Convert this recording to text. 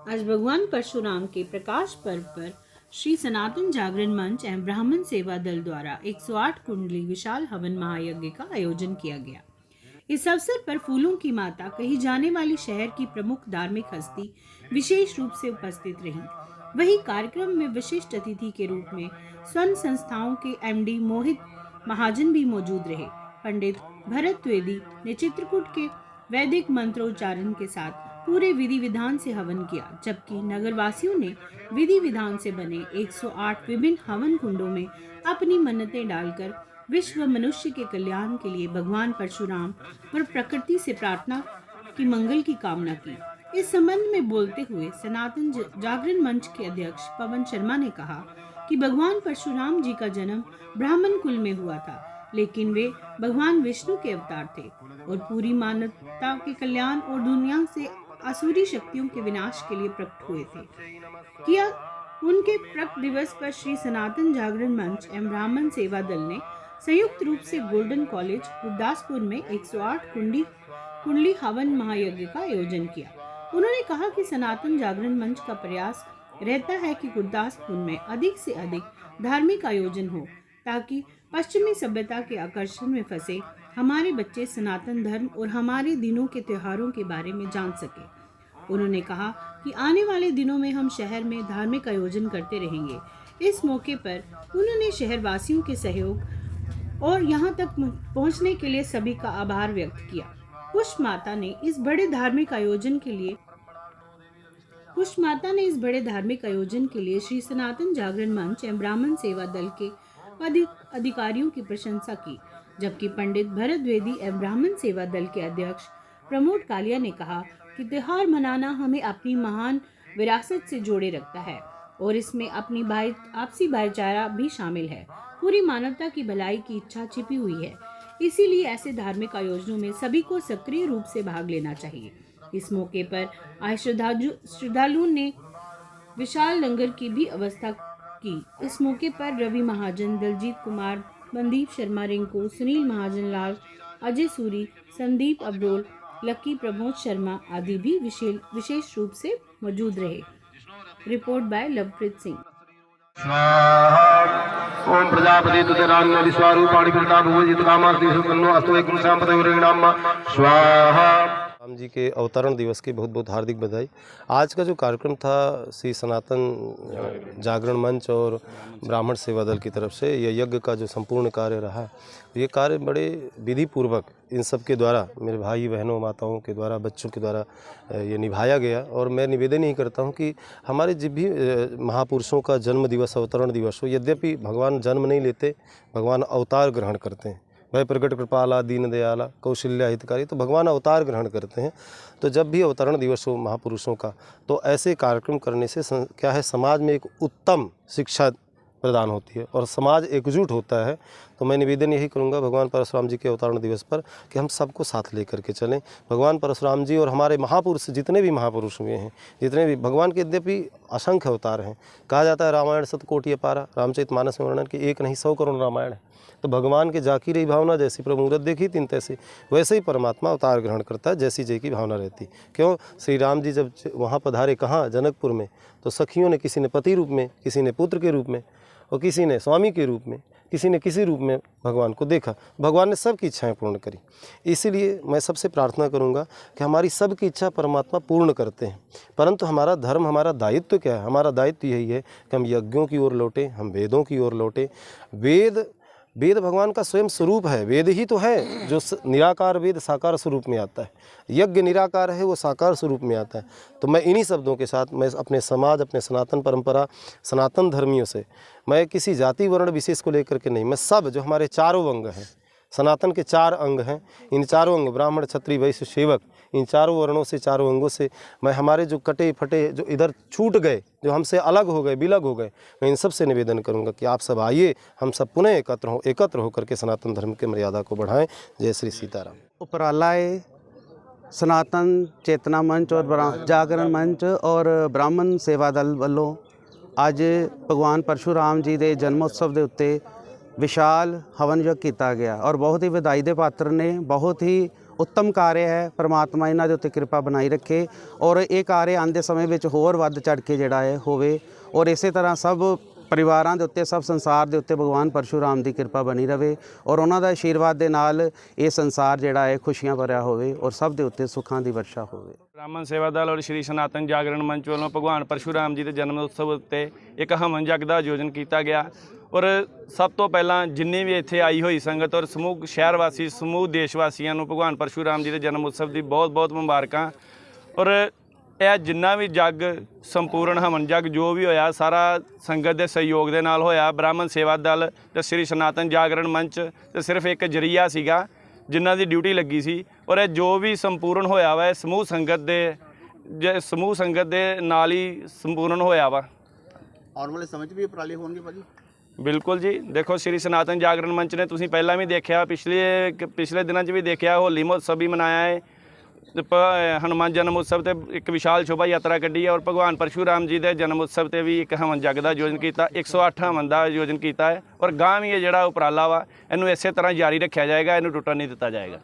आज भगवान परशुराम के प्रकाश पर्व पर श्री सनातन जागरण मंच एवं ब्राह्मण सेवा दल द्वारा 108 कुंडली विशाल हवन महायज्ञ का आयोजन किया गया। इस अवसर पर फूलों की माता कही जाने वाली शहर की प्रमुख धार्मिक हस्ती विशेष रूप से उपस्थित रही। वही कार्यक्रम में विशिष्ट अतिथि के रूप में स्वर्ण संस्थाओं के एमडी मोहित महाजन भी मौजूद रहे। पंडित भरत द्विवेदी ने चित्रकूट के वैदिक मंत्रोच्चारण के साथ पूरे विधि विधान से हवन किया, जबकि नगरवासियों ने विधि विधान से बने 108 विभिन्न हवन कुंडों में अपनी मन्नतें डालकर विश्व व मनुष्य के कल्याण के लिए भगवान परशुराम और प्रकृति से प्रार्थना की मंगल की कामना की। इस संबंध में बोलते हुए सनातन जागरण मंच के अध्यक्ष पवन शर्मा ने कहा कि भगवान परशुराम जी का जन्म ब्राह्मण कुल में हुआ था, लेकिन वे भगवान विष्णु के अवतार थे और पूरी मानवता के कल्याण और दुनिया से असुरी शक्तियों के विनाश के लिए प्रकट हुए थे। किया उनके प्रकट दिवस पर श्री सनातन जागरण मंच एवं ब्राह्मण सेवा दल ने संयुक्त रूप से गोल्डन कॉलेज गुरदासपुर में 108 कुंडली हवन महायज्ञ का आयोजन किया। उन्होंने कहा कि सनातन जागरण मंच का प्रयास रहता है कि गुरदासपुर में अधिक से अधिक धार्मिक आयोजन हो, ताकि पश्चिमी सभ्यता के आकर्षण में फंसे हमारे बच्चे सनातन धर्म और हमारे दिनों के त्योहारों के बारे में जान सके। उन्होंने कहा कि आने वाले दिनों में हम शहर में धार्मिक आयोजन करते रहेंगे। इस मौके पर उन्होंने शहरवासियों के सहयोग और यहां तक पहुंचने के लिए सभी का आभार व्यक्त किया। पुष्प माता ने इस बड़े धार्मिक आयोजन के लिए श्री सनातन जागरण मंच एवं ब्राह्मण सेवा दल के अधिकारियों की प्रशंसा की, जबकि पंडित भरत द्विवेदी एवं ब्राह्मण सेवा दल के अध्यक्ष प्रमोद कालिया ने कहा कि त्योहार मनाना हमें अपनी महान विरासत से जोड़े रखता है और इसमें अपनी आपसी भाईचारा भी शामिल है। पूरी मानवता की भलाई की इच्छा छिपी हुई है, इसीलिए ऐसे धार्मिक आयोजनों में सभी को सक्रिय रूप से भाग लेना चाहिए। इस मौके पर आए श्रद्धालुओं ने विशाल लंगर की भी व्यवस्था की। इस मौके पर रवि महाजन, दलजीत कुमार, मनदीप शर्मा रिंकू, सुनील महाजन लाल, अजय सूरी, संदीप अब्रोल, लकी, प्रमोद शर्मा आदि भी विशेष रूप से मौजूद रहे। Report by Lovepreet Singh. ओम प्रजापति तुतरान्य विश्वारूपाणि पिता भुवजित कामार्ति सुकन्नो अस्तु एक गुरुशाम पदविरणाम स्वाहा। राम जी के अवतरण दिवस की बहुत बहुत हार्दिक बधाई। आज का जो कार्यक्रम था श्री सनातन जागरण मंच और ब्राह्मण सेवा दल की तरफ से, यह यज्ञ का जो संपूर्ण कार्य रहा, ये कार्य बड़े विधि पूर्वक इन सब के द्वारा, मेरे भाई बहनों माताओं के द्वारा, बच्चों के द्वारा ये निभाया गया। और मैं निवेदन ही करता हूँ कि हमारे जब भी महापुरुषों का जन्म दिवस, अवतरण दिवस हो, यद्यपि भगवान जन्म नहीं लेते, भगवान अवतार ग्रहण करते हैं। वह प्रकट कृपाला दीन दयाला कौशल्या हितकारी, तो भगवान अवतार ग्रहण करते हैं। तो जब भी अवतरण दिवस हो महापुरुषों का, तो ऐसे कार्यक्रम करने से क्या है, समाज में एक उत्तम शिक्षा प्रदान होती है और समाज एकजुट होता है। तो मैं निवेदन यही करूंगा भगवान परशुराम जी के अवतरण दिवस पर कि हम सबको साथ लेकर के चलें। भगवान परशुराम जी और हमारे महापुरुष, जितने भी महापुरुष हुए हैं, जितने भी भगवान के यद्यपि असंख्य अवतार हैं, कहा जाता है रामायण शतकोटि अपारा, रामचरितमानस में वर्णन कि 1 नहीं 100 करोड़ रामायण है। तो भगवान के जाकी रही भावना, जैसी प्रभु मूरत देखी तीन तैसी, वैसे ही परमात्मा अवतार ग्रहण करता है, जैसी जय की भावना रहती। क्यों, श्री राम जी जब वहाँ पधारे, कहाँ, जनकपुर में, तो सखियों ने, किसी ने पति रूप में, किसी ने पुत्र के रूप में और किसी ने स्वामी के रूप में, किसी ने किसी रूप में भगवान को देखा। भगवान ने सबकी इच्छाएं पूर्ण करी। इसीलिए मैं सबसे प्रार्थना करूंगा कि हमारी सबकी इच्छा परमात्मा पूर्ण करते हैं, परंतु हमारा धर्म, हमारा दायित्व क्या है? हमारा दायित्व यही है कि हम यज्ञों की ओर लौटें, हम वेदों की ओर लौटें। वेद भगवान का स्वयं स्वरूप है। वेद ही तो है जो निराकार वेद साकार स्वरूप में आता है। यज्ञ निराकार है, वो साकार स्वरूप में आता है। तो मैं इन्हीं शब्दों के साथ मैं अपने समाज, अपने सनातन परंपरा, सनातन धर्मियों से, मैं किसी जाति वर्ण विशेष को लेकर के नहीं, मैं सब जो हमारे चारों अंग हैं, सनातन के 4 अंग हैं, इन चारों अंग ब्राह्मण क्षत्रिय वैश्य सेवक, इन चारों वर्णों से, चारों अंगों से मैं हमारे जो कटे फटे, जो इधर छूट गए, जो हमसे अलग हो गए, विलग हो गए, मैं इन सब से निवेदन करूंगा कि आप सब आइए, हम सब पुनः एकत्र होकर के सनातन धर्म की मर्यादा को बढ़ाएं। जय श्री सीताराम। उपराला सनातन चेतना मंच और जागरण मंच और ब्राह्मण सेवा दल ਵੱਲੋਂ ਅੱਜ भगवान परशुराम जी के जन्मोत्सव के उत्ते विशाल हवन यज्ञ किया गया और बहुत ही ਵਧਾਈ ਦੇ ਪਾਤਰ ने, बहुत ही ਉੱਤਮ ਕਾਰਜ ਹੈ। ਪਰਮਾਤਮਾ ਇਹਨਾਂ ਦੇ ਉੱਤੇ ਕਿਰਪਾ ਬਣਾਈ ਰੱਖੇ ਔਰ ਇਹ ਕਾਰਜ ਆਉਂਦੇ ਸਮੇਂ ਵਿੱਚ ਹੋਰ ਵੱਧ ਚੜ੍ਹ ਕੇ ਜਿਹੜਾ ਹੈ ਹੋਵੇ ਔਰ ਇਸੇ ਤਰ੍ਹਾਂ ਸਭ ਪਰਿਵਾਰਾਂ ਦੇ ਉੱਤੇ, ਸਭ ਸੰਸਾਰ ਦੇ ਉੱਤੇ ਭਗਵਾਨ ਪਰਸ਼ੂਰਾਮ ਦੀ ਕਿਰਪਾ ਬਣੀ ਰਵੇ ਔਰ ਉਹਨਾਂ ਦਾ ਆਸ਼ੀਰਵਾਦ ਦੇ ਨਾਲ ਇਹ ਸੰਸਾਰ ਜਿਹੜਾ ਹੈ ਖੁਸ਼ੀਆਂ ਭਰਿਆ ਹੋਵੇ ਔਰ ਸਭ ਦੇ ਉੱਤੇ ਸੁੱਖਾਂ ਦੀ ਵਰਸ਼ਾ ਹੋਵੇ। ਬ੍ਰਾਹਮਣ ਸੇਵਾ ਦਲ ਔਰ ਸ਼੍ਰੀ ਸਨਾਤਨ ਜਾਗਰਣ ਮੰਚ ਵੱਲੋਂ ਭਗਵਾਨ ਪਰਸ਼ੂਰਾਮ ਜੀ ਦੇ ਜਨਮ ਉਤਸਵ ਉੱਤੇ ਇੱਕ ਹਵਨ ਜਗ ਦਾ ਆਯੋਜਨ ਕੀਤਾ ਗਿਆ ਔਰ ਸਭ ਤੋਂ ਪਹਿਲਾਂ ਜਿੰਨੀ ਵੀ ਇੱਥੇ ਆਈ ਹੋਈ ਸੰਗਤ ਔਰ ਸਮੂਹ ਸ਼ਹਿਰ ਵਾਸੀ, ਸਮੂਹ ਦੇਸ਼ ਵਾਸੀਆਂ ਨੂੰ ਭਗਵਾਨ ਪਰਸ਼ੂਰਾਮ ਜੀ ਦੇ ਜਨਮ ਉਤਸਵ ਦੀ ਬਹੁਤ ਬਹੁਤ ਮੁਬਾਰਕਾਂ। ਔਰ ਇਹ ਜਿੰਨਾ ਵੀ ਜਗ ਸੰਪੂਰਨ ਹਵਨ ਜਗ ਜੋ ਵੀ ਹੋਇਆ ਸਾਰਾ ਸੰਗਤ ਦੇ ਸਹਿਯੋਗ ਦੇ ਨਾਲ ਹੋਇਆ। ਬ੍ਰਾਹਮਣ ਸੇਵਾ ਦਲ ਤੇ ਸ਼੍ਰੀ ਸਨਾਤਨ ਜਾਗਰਣ ਮੰਚ ਤੇ ਸਿਰਫ ਇੱਕ ਜਰੀਆ ਸੀਗਾ ਜਿਨ੍ਹਾਂ ਦੀ ਡਿਊਟੀ ਲੱਗੀ ਸੀ ਔਰ ਇਹ ਜੋ ਵੀ ਸੰਪੂਰਨ ਹੋਇਆ ਵਾ ਇਹ ਸਮੂਹ ਸੰਗਤ ਦੇ ਨਾਲ ਹੀ ਸੰਪੂਰਨ ਹੋਇਆ ਵਾ। ਆਉਣ ਵਾਲੇ ਸਮੇਂ 'ਚ ਵੀ ਉਪਰਾਲੇ ਹੋਣਗੇ ਭਾਜੀ? ਬਿਲਕੁਲ ਜੀ, ਦੇਖੋ ਸ਼੍ਰੀ ਸਨਾਤਨ ਜਾਗਰਣ ਮੰਚ ਨੇ ਤੁਸੀਂ ਪਹਿਲਾਂ ਵੀ ਦੇਖਿਆ, ਪਿਛਲੇ ਦਿਨਾਂ 'ਚ ਵੀ ਦੇਖਿਆ, ਹੋਲੀ ਮਹੋਤਸਵ ਵੀ ਮਨਾਇਆ ਹੈ, ਹਨੂੰਮਾਨ ਜਨਮ ਉਤਸਵ ਤੇ ਇੱਕ ਵਿਸ਼ਾਲ ਸ਼ੋਭਾ ਯਾਤਰਾ ਕੱਢੀ ਹੈ ਔਰ ਭਗਵਾਨ ਪਰਸ਼ੂਰਾਮ ਜੀ ਦੇ ਜਨਮ ਉਤਸਵ ਤੇ ਵੀ ਇੱਕ ਹਵਨ ਜਗ ਦਾ ਆਯੋਜਨ ਕੀਤਾ, 108 ਹਵਨ ਦਾ ਆਯੋਜਨ ਕੀਤਾ ਹੈ ਔਰ ਗਾਂ ਵੀ ਇਹ ਜਿਹੜਾ ਉਪਰਾਲਾ ਵਾ ਇਹਨੂੰ ਇਸੇ ਤਰ੍ਹਾਂ ਜਾਰੀ ਰੱਖਿਆ ਜਾਏਗਾ, ਇਹਨੂੰ ਟੁੱਟਣ ਨਹੀਂ ਦਿੱਤਾ ਜਾਏਗਾ।